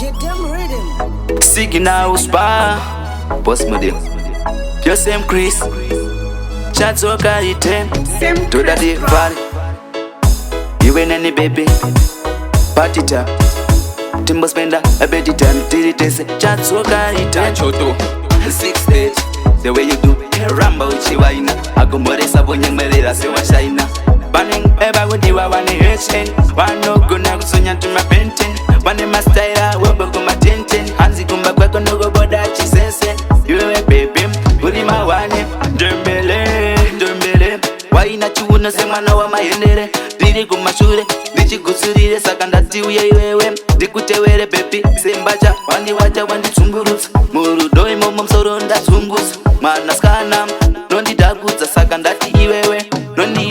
Jidim Riddim. Seeking now Spar, boss Mudimu. Your Samcris, chat so carry ten to the deep valley. You ain't any baby, party time. Timbo spender, a betty time, till it is chat so carry ten. Choto, 6 stage, the way you do, Rambo Chiwaina. I go more sabon young Melira, say what China. Banning ever with you, I want to hate. One no good now, Sonia to my painting. One in my style, what book on my tintin. Hansi come back, no go boda, she says, you a baby, put him my one, Dumbele. Why not you wanna say, man, over my endere? Did you go my shoe? Did you go to the second that you were? Did you tell where baby? Same bacha, one the water, one the tumburus. Muru doi mom so on that tungus. Manaskanam, no need that goods, a second that you were. No need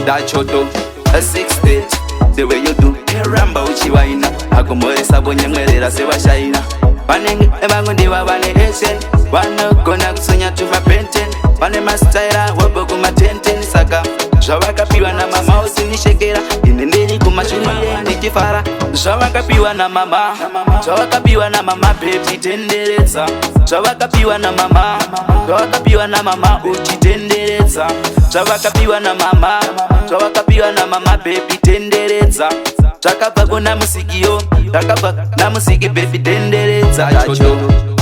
that choto, a 6 stage. The way you do, Rambo Chiwaina. I go more sabon young Melira, say what China. Banning ever they were one Asian. One no gonna sonya to my painting. One in my style, what book on my tentin saka. Shawaka piwa na mama usini shekera. Inendeli kumashuri niki fara. Shawaka piwa na mama. Shawaka piwa na mama baby tendereza. Shawaka piwa na mama. Shawaka piwa na mama uchi tendereza. Shawaka piwa na mama. Shawaka piwa na mama baby tendereza. Chakapa na musikio. Chakapa na musiki baby tendereza.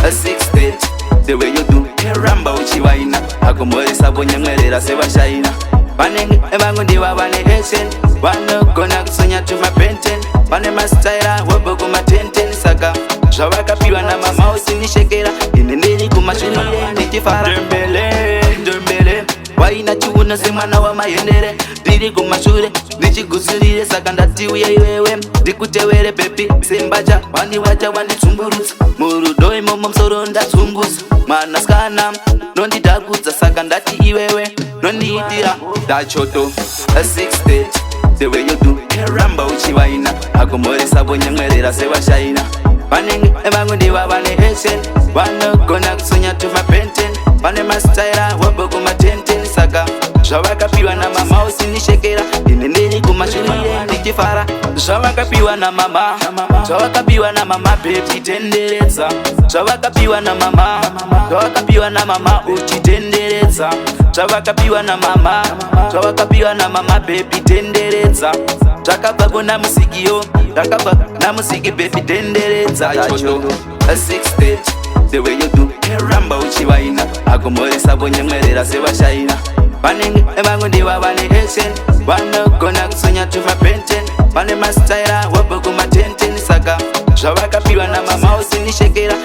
A 6 stage, the way you do, Rambo Chiwaina. I go more sabon young Melira, say what China. Banning ever they were one Asian. One no gonna sonya to my painting. One in my style, what book on my tintin saka. Shawaka piwa na mama usini shekera. Inendeli kumashuri niki fara. Dumbele. Why not you wanna say man over my endere? Did you go my shoe? Did you go to the second that you were? Did you tell where baby? Same bacha, one the water, one the tumburus. Muru doi mom so on that tungus. Manaskanam, no need that goods, a second that you were. No need that choto, a 6 stage. The way you do, Rambo Chiwaina. I go more sabon young Melira, say what China. Banning ever they were one Asian. One no gonna sonya to my painting. One in my style, what book on my tintin saka. Shawaka piwa na mama usini shekera. Inendeli kumashuri niki fara. Shawaka piwa na mama. Shawaka piwa na mama baby tendereza. Shawaka piwa na mama. Shawaka piwa na mama uchi tendereza. Shawaka piwa na mama. Shawaka piwa na mama baby tendereza. Chakapa na musikio. Chakapa na musiki baby tendereza. A 6 stage, the way you do, Rambo Chiwaina. I go more sabon young Melira, say what China. Banning ever they were one Asian. One no gonna sonya to my painting. One in my style, what book on my tintin saka. Shawaka piwa na mama usini shekera.